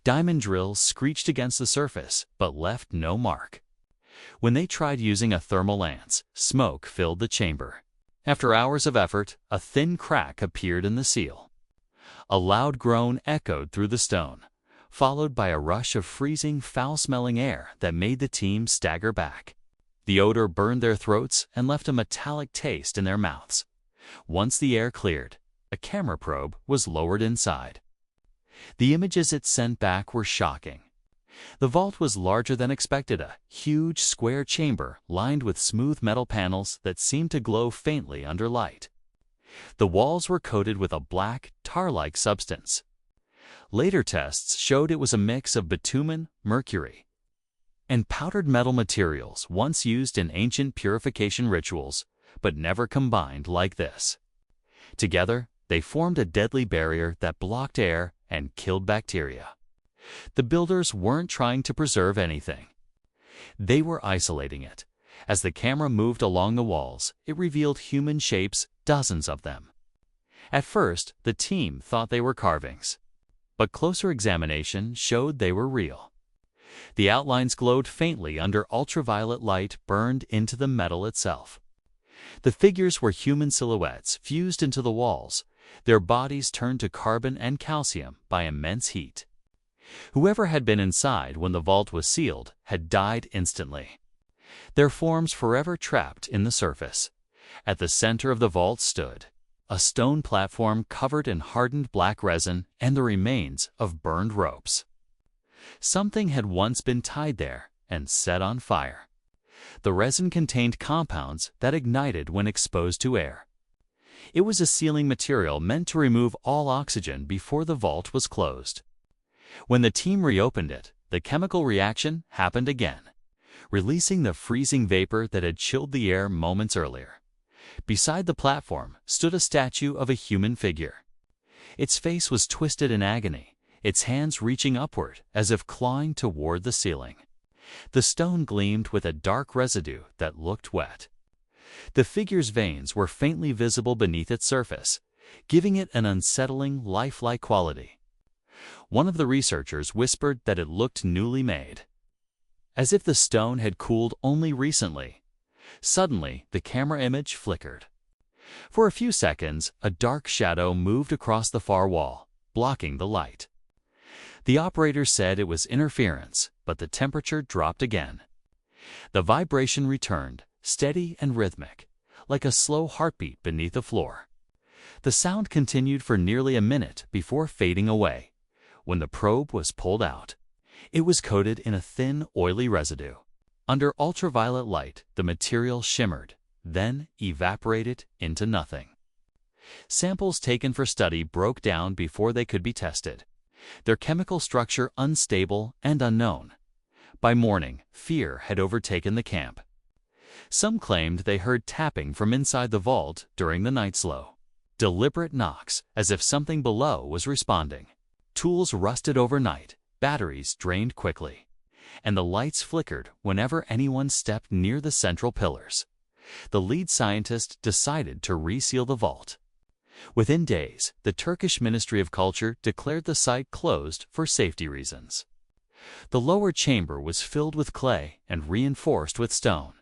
Diamond drills screeched against the surface, but left no mark. When they tried using a thermal lance, smoke filled the chamber. After hours of effort, a thin crack appeared in the seal. A loud groan echoed through the stone, followed by a rush of freezing, foul-smelling air that made the team stagger back. The odor burned their throats and left a metallic taste in their mouths. Once the air cleared, a camera probe was lowered inside. The images it sent back were shocking. The vault was larger than expected, a huge square chamber lined with smooth metal panels that seemed to glow faintly under light. The walls were coated with a black, tar-like substance. Later tests showed it was a mix of bitumen, mercury, and powdered metal materials once used in ancient purification rituals, but never combined like this. Together, they formed a deadly barrier that blocked air and killed bacteria. The builders weren't trying to preserve anything. They were isolating it. As the camera moved along the walls, it revealed human shapes, dozens of them. At first, the team thought they were carvings, but closer examination showed they were real. The outlines glowed faintly under ultraviolet light burned into the metal itself. The figures were human silhouettes fused into the walls, their bodies turned to carbon and calcium by immense heat. Whoever had been inside when the vault was sealed had died instantly, their forms forever trapped in the surface. At the center of the vault stood a stone platform covered in hardened black resin and the remains of burned ropes. Something had once been tied there and set on fire. The resin contained compounds that ignited when exposed to air. It was a sealing material meant to remove all oxygen before the vault was closed. When the team reopened it, the chemical reaction happened again, releasing the freezing vapor that had chilled the air moments earlier. Beside the platform stood a statue of a human figure. Its face was twisted in agony, its hands reaching upward as if clawing toward the ceiling. The stone gleamed with a dark residue that looked wet. The figure's veins were faintly visible beneath its surface, giving it an unsettling, lifelike quality. One of the researchers whispered that it looked newly made, as if the stone had cooled only recently. Suddenly, the camera image flickered. For a few seconds, a dark shadow moved across the far wall, blocking the light. The operator said it was interference, but the temperature dropped again. The vibration returned, steady and rhythmic, like a slow heartbeat beneath the floor. The sound continued for nearly a minute before fading away. When the probe was pulled out, it was coated in a thin, oily residue. Under ultraviolet light, the material shimmered, then evaporated into nothing. Samples taken for study broke down before they could be tested, their chemical structure unstable and unknown. By morning, fear had overtaken the camp. Some claimed they heard tapping from inside the vault during the night slow, deliberate knocks as if something below was responding. Tools rusted overnight, batteries drained quickly, and the lights flickered whenever anyone stepped near the central pillars. The lead scientist decided to reseal the vault. Within days, the Turkish Ministry of Culture declared the site closed for safety reasons. The lower chamber was filled with clay and reinforced with stone.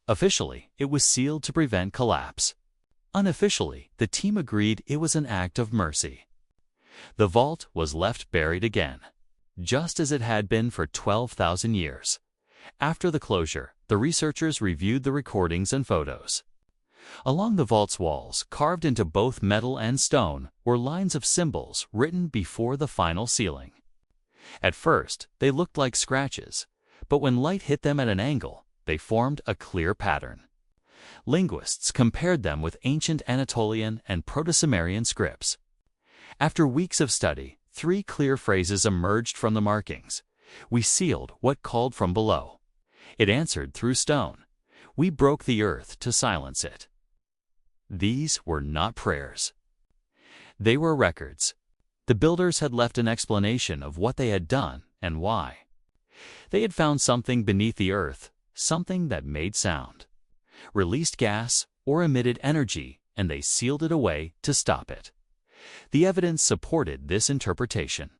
Officially, it was sealed to prevent collapse. Unofficially, the team agreed it was an act of mercy. The vault was left buried again, just as it had been for 12,000 years. After the closure, the researchers reviewed the recordings and photos. Along the vault's walls, carved into both metal and stone, were lines of symbols written before the final sealing. At first, they looked like scratches, but when light hit them at an angle, they formed a clear pattern. Linguists compared them with ancient Anatolian and Proto-Sumerian scripts. After weeks of study, 3 clear phrases emerged from the markings. We sealed what called from below. It answered through stone. We broke the earth to silence it. These were not prayers. They were records. The builders had left an explanation of what they had done and why. They had found something beneath the earth, something that made sound, released gas, or emitted energy, and they sealed it away to stop it. The evidence supported this interpretation.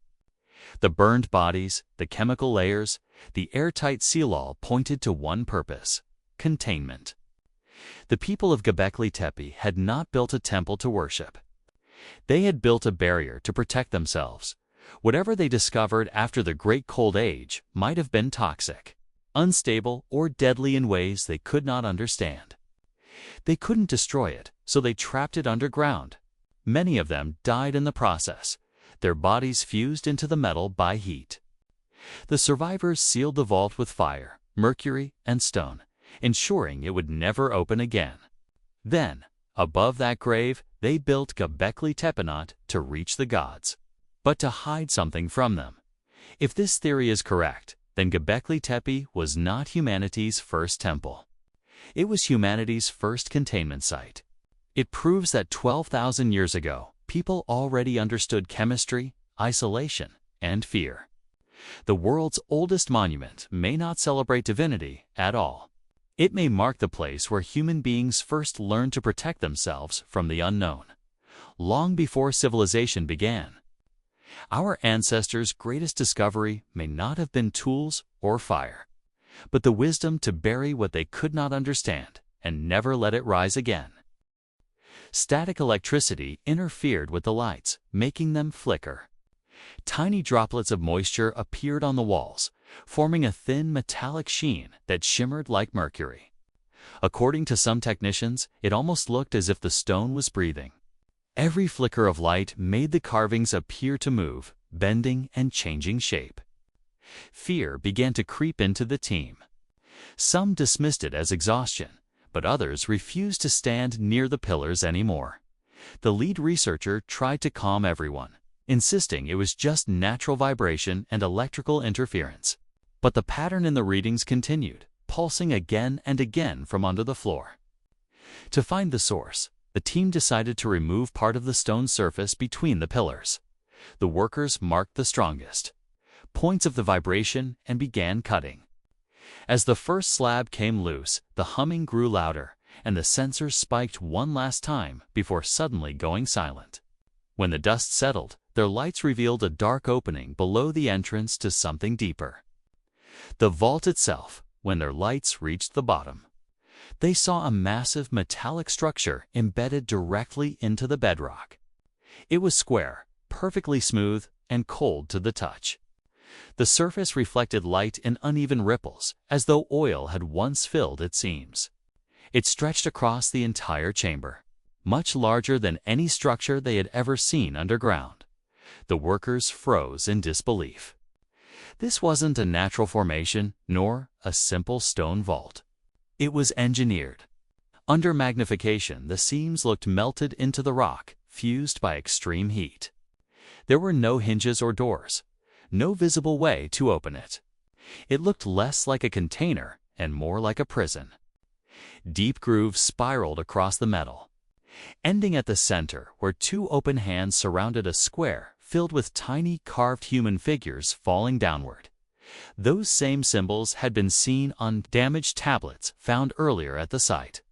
The burned bodies, the chemical layers, the airtight seal all pointed to one purpose: containment. The people of Göbekli Tepe had not built a temple to worship. They had built a barrier to protect themselves. Whatever they discovered after the Great Cold Age might have been toxic, unstable, or deadly in ways they could not understand. They couldn't destroy it, so they trapped it underground. Many of them died in the process, their bodies fused into the metal by heat. The survivors sealed the vault with fire, mercury, and stone, ensuring it would never open again. Then, above that grave, they built Göbekli Tepe not to reach the gods, but to hide something from them. If this theory is correct, then Göbekli Tepe was not humanity's first temple. It was humanity's first containment site. It proves that 12,000 years ago, people already understood chemistry, isolation, and fear. The world's oldest monument may not celebrate divinity at all. It may mark the place where human beings first learned to protect themselves from the unknown, long before civilization began. Our ancestors' greatest discovery may not have been tools or fire, but the wisdom to bury what they could not understand and never let it rise again. Static electricity interfered with the lights, making them flicker. Tiny droplets of moisture appeared on the walls, forming a thin metallic sheen that shimmered like mercury. According to some technicians, it almost looked as if the stone was breathing. Every flicker of light made the carvings appear to move, bending and changing shape. Fear began to creep into the team. Some dismissed it as exhaustion, but others refused to stand near the pillars anymore. The lead researcher tried to calm everyone, insisting it was just natural vibration and electrical interference. But the pattern in the readings continued, pulsing again and again from under the floor. To find the source, the team decided to remove part of the stone surface between the pillars. The workers marked the strongest points of the vibration and began cutting. As the first slab came loose, the humming grew louder, and the sensors spiked one last time before suddenly going silent. When the dust settled, their lights revealed a dark opening below the entrance to something deeper. The vault itself, when their lights reached the bottom. They saw a massive metallic structure embedded directly into the bedrock. It was square, perfectly smooth, and cold to the touch. The surface reflected light in uneven ripples, as though oil had once filled its seams. It stretched across the entire chamber, much larger than any structure they had ever seen underground. The workers froze in disbelief. This wasn't a natural formation, nor a simple stone vault. It was engineered. Under magnification, the seams looked melted into the rock, fused by extreme heat. There were no hinges or doors, no visible way to open it. It looked less like a container and more like a prison. Deep grooves spiraled across the metal, ending at the center where two open hands surrounded a square filled with tiny carved human figures falling downward. Those same symbols had been seen on damaged tablets found earlier at the site.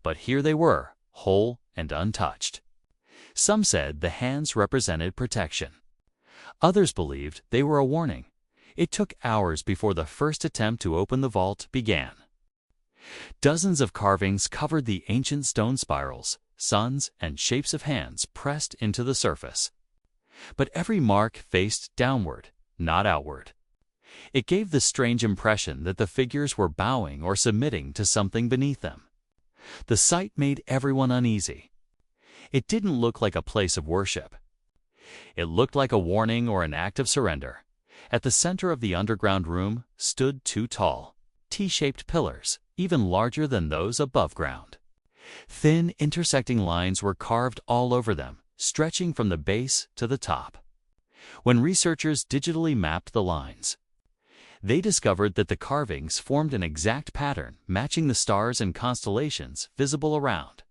But here they were, whole and untouched. Some said the hands represented protection. Others believed they were a warning. It took hours before the first attempt to open the vault began. Dozens of carvings covered the ancient stone spirals, suns, and shapes of hands pressed into the surface. But every mark faced downward, not outward. It gave the strange impression that the figures were bowing or submitting to something beneath them. The sight made everyone uneasy. It didn't look like a place of worship. It looked like a warning or an act of surrender. At the center of the underground room stood two tall, T-shaped pillars, even larger than those above ground. Thin, intersecting lines were carved all over them, stretching from the base to the top. When researchers digitally mapped the lines, they discovered that the carvings formed an exact pattern matching the stars and constellations visible around.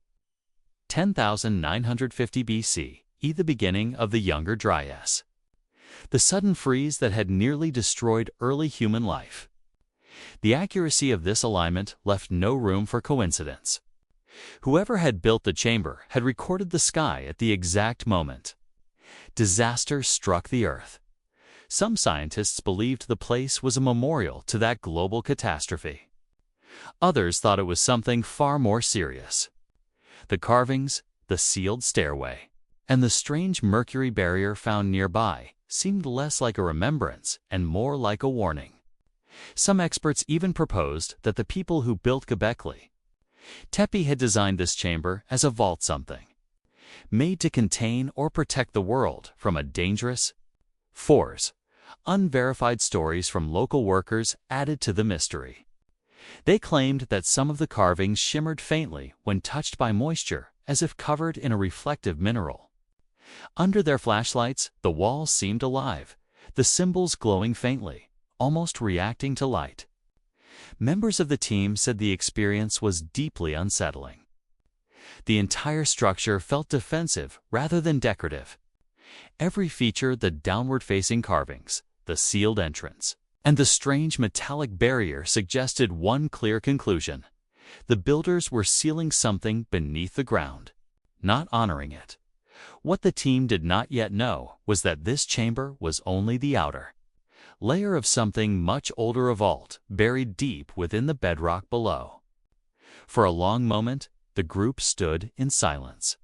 10,950 BC, the beginning of the Younger Dryas. The sudden freeze that had nearly destroyed early human life. The accuracy of this alignment left no room for coincidence. Whoever had built the chamber had recorded the sky at the exact moment. Disaster struck the earth. Some scientists believed the place was a memorial to that global catastrophe. Others thought it was something far more serious. The carvings, the sealed stairway, and the strange mercury barrier found nearby seemed less like a remembrance and more like a warning. Some experts even proposed that the people who built Göbekli Tepe had designed this chamber as a vault something, made to contain or protect the world from a dangerous force. Unverified stories from local workers added to the mystery. They claimed that some of the carvings shimmered faintly when touched by moisture, as if covered in a reflective mineral. Under their flashlights, the walls seemed alive, the symbols glowing faintly, almost reacting to light. Members of the team said the experience was deeply unsettling. The entire structure felt defensive rather than decorative. Every feature, the downward-facing carvings, the sealed entrance, and the strange metallic barrier suggested one clear conclusion. The builders were sealing something beneath the ground, not honoring it. What the team did not yet know was that this chamber was only the outer layer of something much older, a vault buried deep within the bedrock below. For a long moment, the group stood in silence,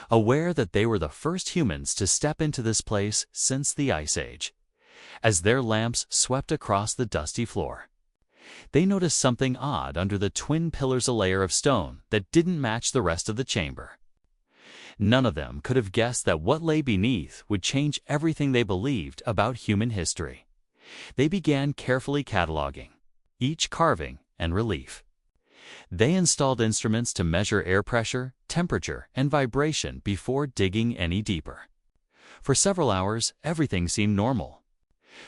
aware that they were the first humans to step into this place since the Ice Age. As their lamps swept across the dusty floor, they noticed something odd under the twin pillars, a layer of stone that didn't match the rest of the chamber. None of them could have guessed that what lay beneath would change everything they believed about human history. They began carefully cataloging each carving and relief. They installed instruments to measure air pressure, temperature, and vibration before digging any deeper. For several hours, everything seemed normal.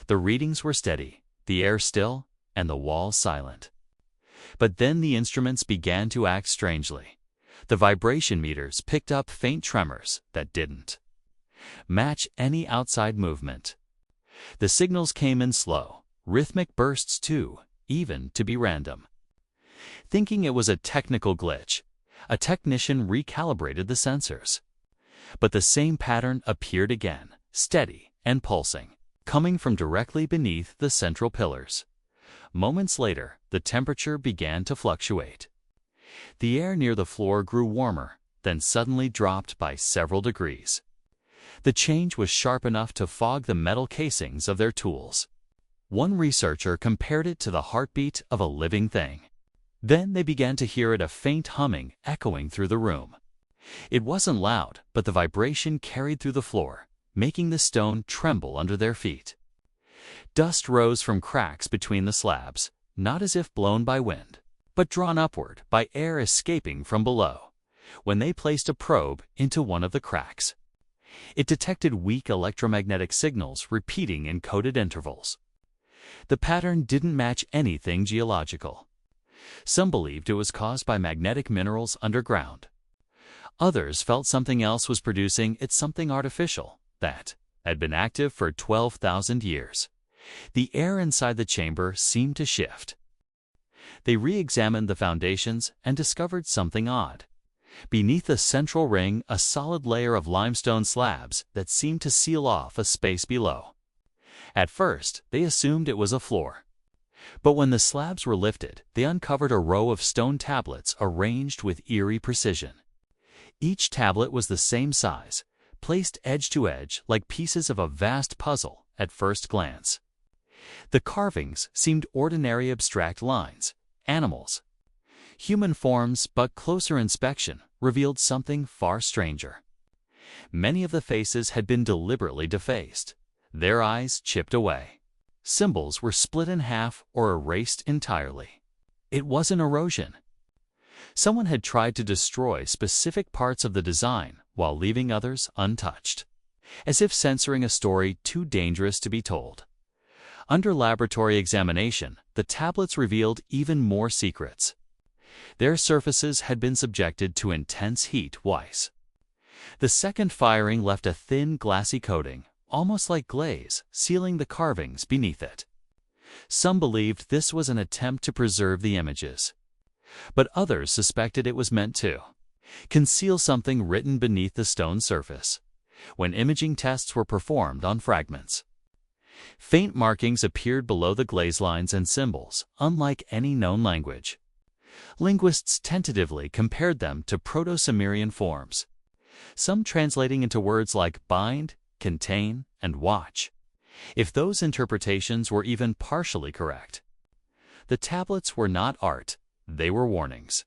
The readings were steady, the air still, and the walls silent. But then the instruments began to act strangely. The vibration meters picked up faint tremors that didn't match any outside movement. The signals came in slow, rhythmic bursts too, even to be random. Thinking it was a technical glitch, a technician recalibrated the sensors. But the same pattern appeared again, steady and pulsing, coming from directly beneath the central pillars. Moments later, the temperature began to fluctuate. The air near the floor grew warmer, then suddenly dropped by several degrees. The change was sharp enough to fog the metal casings of their tools. One researcher compared it to the heartbeat of a living thing. Then they began to hear it, a faint humming echoing through the room. It wasn't loud, but the vibration carried through the floor, making the stone tremble under their feet. Dust rose from cracks between the slabs, not as if blown by wind, but drawn upward by air escaping from below. When they placed a probe into one of the cracks, it detected weak electromagnetic signals repeating in coded intervals. The pattern didn't match anything geological. Some believed it was caused by magnetic minerals underground. Others felt something else was producing it, something artificial that had been active for 12,000 years. The air inside the chamber seemed to shift. They re-examined the foundations and discovered something odd. Beneath the central ring, a solid layer of limestone slabs that seemed to seal off a space below. At first, they assumed it was a floor. But when the slabs were lifted, they uncovered a row of stone tablets arranged with eerie precision. Each tablet was the same size, placed edge to edge like pieces of a vast puzzle at first glance. The carvings seemed ordinary abstract lines, animals, human forms, but closer inspection revealed something far stranger. Many of the faces had been deliberately defaced, their eyes chipped away. Symbols were split in half or erased entirely. It wasn't erosion. Someone had tried to destroy specific parts of the design while leaving others untouched, as if censoring a story too dangerous to be told. Under laboratory examination, the tablets revealed even more secrets. Their surfaces had been subjected to intense heat twice. The second firing left a thin, glassy coating, almost like glaze, sealing the carvings beneath it. Some believed this was an attempt to preserve the images, but others suspected it was meant to conceal something written beneath the stone surface. When imaging tests were performed on fragments, Faint markings appeared below the glaze lines and symbols, unlike any known language. Linguists tentatively compared them to Proto-Sumerian forms, some translating into words like bind, contain, and watch, if those interpretations were even partially correct. The tablets were not art, they were warnings.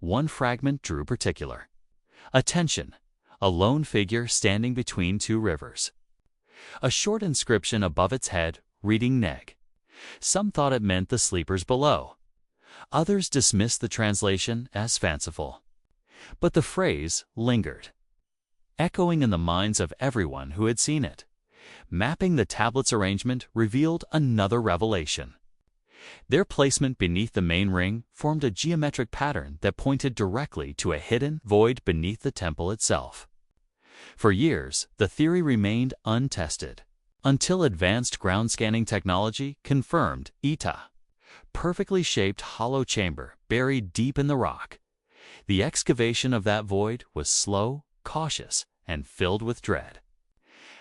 One fragment drew particular attention, a lone figure standing between two rivers. A short inscription above its head, reading Neg. Some thought it meant the sleepers below. Others dismissed the translation as fanciful. But the phrase lingered, echoing in the minds of everyone who had seen it. Mapping the tablet's arrangement revealed another revelation. Their placement beneath the main ring formed a geometric pattern that pointed directly to a hidden void beneath the temple itself. For years, the theory remained untested, until advanced ground scanning technology confirmed Eta, perfectly shaped hollow chamber buried deep in the rock. The excavation of that void was slow, cautious, and filled with dread.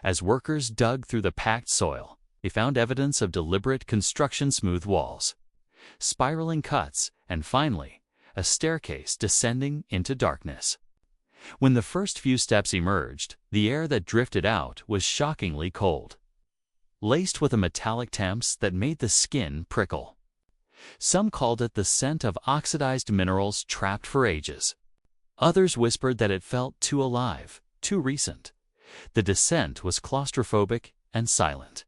As workers dug through the packed soil, they found evidence of deliberate construction: smooth walls, spiraling cuts, and finally, a staircase descending into darkness. When the first few steps emerged, the air that drifted out was shockingly cold, laced with a metallic temps that made the skin prickle. Some called it the scent of oxidized minerals trapped for ages. Others whispered that it felt too alive, too recent. The descent was claustrophobic and silent.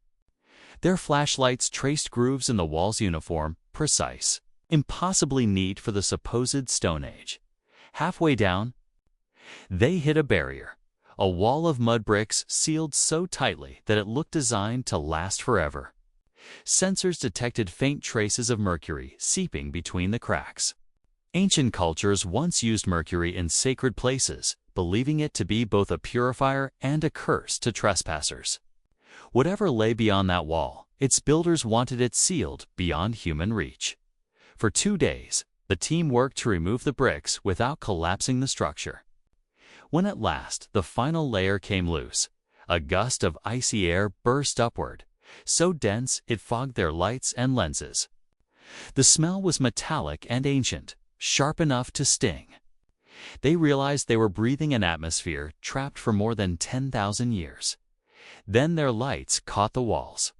Their flashlights traced grooves in the wall's uniform, precise, impossibly neat for the supposed Stone Age. Halfway down, they hit a barrier, a wall of mud bricks sealed so tightly that it looked designed to last forever. Sensors detected faint traces of mercury seeping between the cracks. Ancient cultures once used mercury in sacred places, believing it to be both a purifier and a curse to trespassers. Whatever lay beyond that wall, its builders wanted it sealed beyond human reach. For 2 days, the team worked to remove the bricks without collapsing the structure. When at last the final layer came loose, a gust of icy air burst upward, so dense it fogged their lights and lenses. The smell was metallic and ancient, sharp enough to sting. They realized they were breathing an atmosphere trapped for more than 10,000 years. Then their lights caught the walls.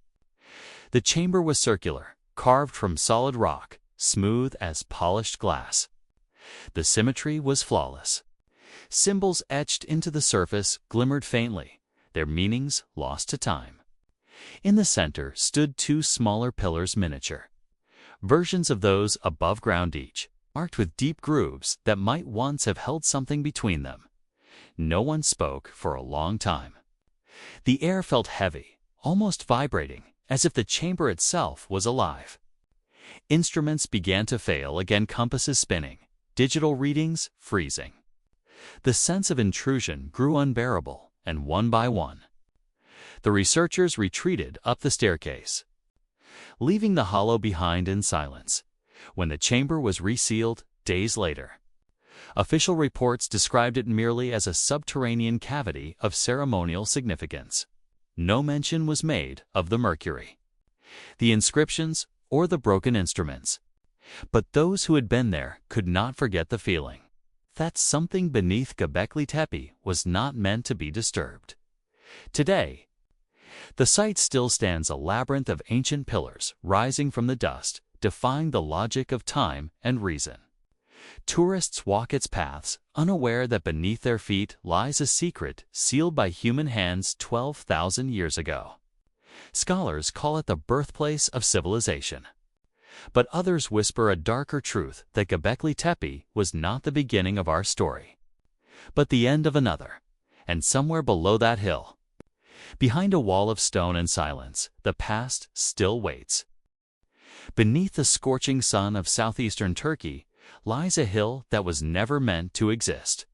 The chamber was circular, carved from solid rock, smooth as polished glass. The symmetry was flawless. Symbols etched into the surface glimmered faintly, their meanings lost to time. In the center stood 2 smaller pillars, miniature versions of those above ground each, marked with deep grooves that might once have held something between them. No one spoke for a long time. The air felt heavy, almost vibrating, as if the chamber itself was alive. Instruments began to fail, again compasses spinning, digital readings freezing. The sense of intrusion grew unbearable, and one by one, the researchers retreated up the staircase, leaving the hollow behind in silence. When the chamber was resealed days later, official reports described it merely as a subterranean cavity of ceremonial significance. No mention was made of the mercury, the inscriptions, or the broken instruments. But those who had been there could not forget the feeling that something beneath Göbekli Tepe was not meant to be disturbed. Today, the site still stands, a labyrinth of ancient pillars rising from the dust, defying the logic of time and reason. Tourists walk its paths, unaware that beneath their feet lies a secret sealed by human hands 12,000 years ago. Scholars call it the birthplace of civilization. But others whisper a darker truth, that Göbekli Tepe was not the beginning of our story, but the end of another. And somewhere below that hill, behind a wall of stone and silence, the past still waits. Beneath the scorching sun of southeastern Turkey lies a hill that was never meant to exist.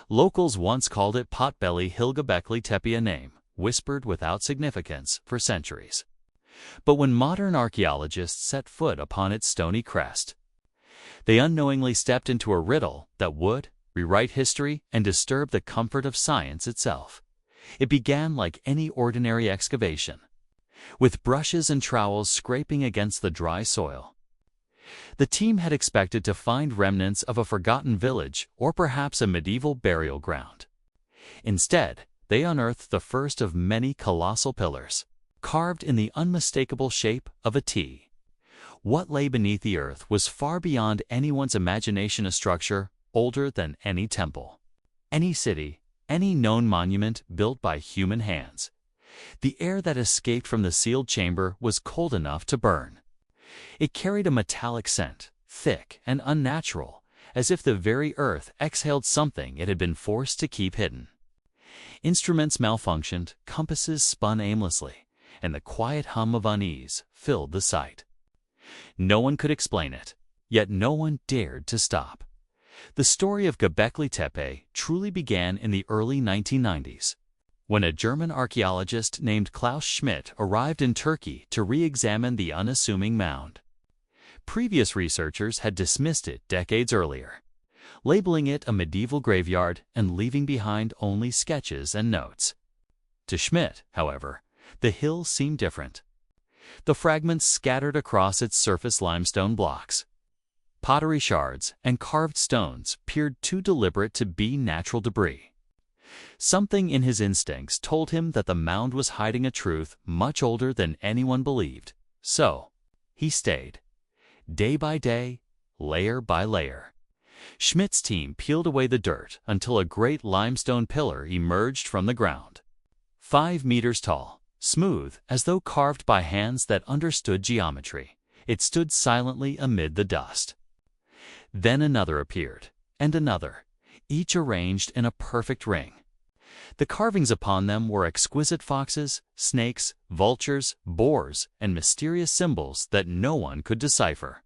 Locals once called it Potbelly Hill. Göbekli Tepe, a name whispered without significance for centuries. But when modern archaeologists set foot upon its stony crest, they unknowingly stepped into a riddle that would rewrite history and disturb the comfort of science itself. It began like any ordinary excavation. with brushes and trowels scraping against the dry soil. The team had expected to find remnants of a forgotten village or perhaps a medieval burial ground. Instead, they unearthed the first of many colossal pillars, carved in the unmistakable shape of a T. What lay beneath the earth was far beyond anyone's imagination, a structure older than any temple, any city, any known monument built by human hands. The air that escaped from the sealed chamber was cold enough to burn. It carried a metallic scent, thick and unnatural, as if the very earth exhaled something it had been forced to keep hidden. Instruments malfunctioned, compasses spun aimlessly, and the quiet hum of unease filled the site. No one could explain it, yet no one dared to stop. The story of Göbekli Tepe truly began in the early 1990s, when a German archaeologist named Klaus Schmidt arrived in Turkey to re-examine the unassuming mound. Previous researchers had dismissed it decades earlier, labeling it a medieval graveyard and leaving behind only sketches and notes. To Schmidt, however, the hill seemed different. The fragments scattered across its surface, limestone blocks, pottery shards, and carved stones, appeared too deliberate to be natural debris. Something in his instincts told him that the mound was hiding a truth much older than anyone believed. So, he stayed. Day by day, layer by layer. Schmidt's team peeled away the dirt until a great limestone pillar emerged from the ground. 5 meters tall, smooth as though carved by hands that understood geometry, it stood silently amid the dust. Then another appeared, and another, each arranged in a perfect ring. The carvings upon them were exquisite foxes, snakes, vultures, boars, and mysterious symbols that no one could decipher.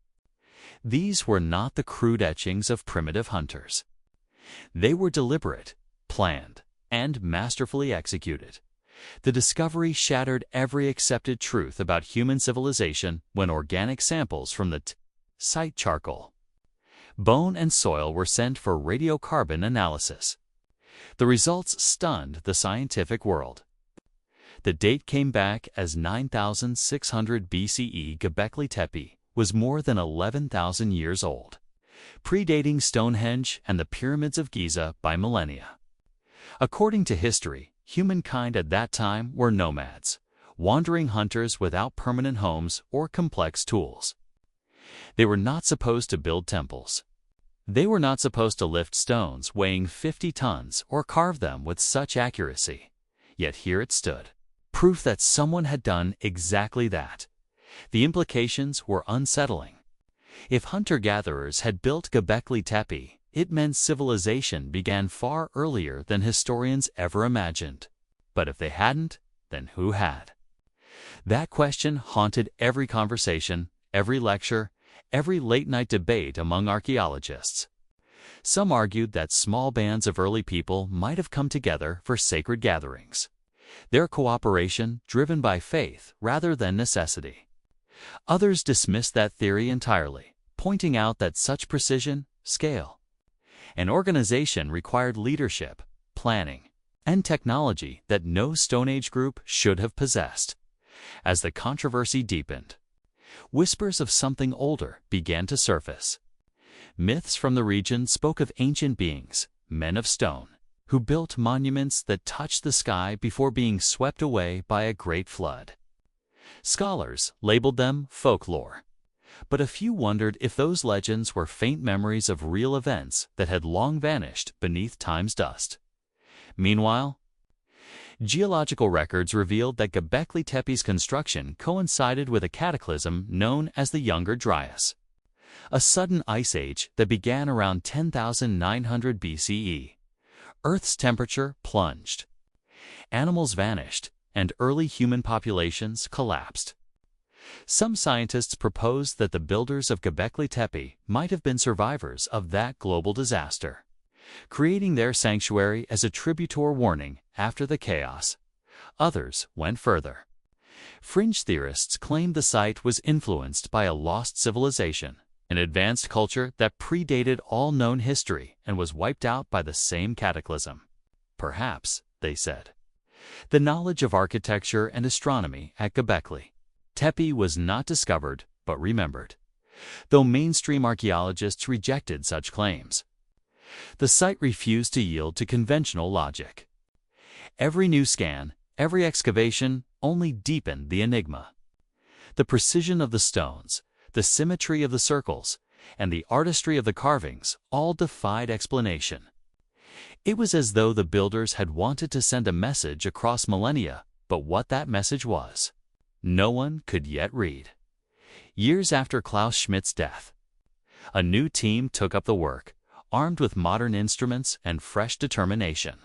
These were not the crude etchings of primitive hunters. They were deliberate, planned, and masterfully executed. The discovery shattered every accepted truth about human civilization when organic samples from the site, charcoal, bone, and soil were sent for radiocarbon analysis. The results stunned the scientific world. The date came back as 9600 BCE. Göbekli Tepe was more than 11,000 years old, predating Stonehenge and the pyramids of Giza by millennia. According to history, humankind at that time were nomads, wandering hunters without permanent homes or complex tools. They were not supposed to build temples. They were not supposed to lift stones weighing 50 tons or carve them with such accuracy. Yet here it stood, proof that someone had done exactly that. The implications were unsettling. If hunter-gatherers had built Göbekli Tepe, it meant civilization began far earlier than historians ever imagined. But if they hadn't, then who had? That question haunted every conversation, every lecture, every late-night debate among archaeologists. Some argued that small bands of early people might have come together for sacred gatherings, their cooperation driven by faith rather than necessity. Others dismissed that theory entirely, pointing out that such precision, scale, and organization required leadership, planning, and technology that no Stone Age group should have possessed. As the controversy deepened, whispers of something older began to surface. Myths from the region spoke of ancient beings, men of stone, who built monuments that touched the sky before being swept away by a great flood. Scholars labeled them folklore, but a few wondered if those legends were faint memories of real events that had long vanished beneath time's dust. Meanwhile, geological records revealed that Göbekli Tepe's construction coincided with a cataclysm known as the Younger Dryas, a sudden ice age that began around 10,900 BCE. Earth's temperature plunged, animals vanished, and early human populations collapsed. Some scientists proposed that the builders of Göbekli Tepe might have been survivors of that global disaster, creating their sanctuary as a tributary warning after the chaos. Others went further. Fringe theorists claimed the site was influenced by a lost civilization, an advanced culture that predated all known history and was wiped out by the same cataclysm. Perhaps, they said, The knowledge of architecture and astronomy at Göbekli Tepe was not discovered, but remembered, though mainstream archaeologists rejected such claims. The site refused to yield to conventional logic. Every new scan, every excavation, only deepened the enigma. The precision of the stones, the symmetry of the circles, and the artistry of the carvings all defied explanation. It was as though the builders had wanted to send a message across millennia, but what that message was, no one could yet read. Years after Klaus Schmidt's death, a new team took up the work, armed with modern instruments and fresh determination.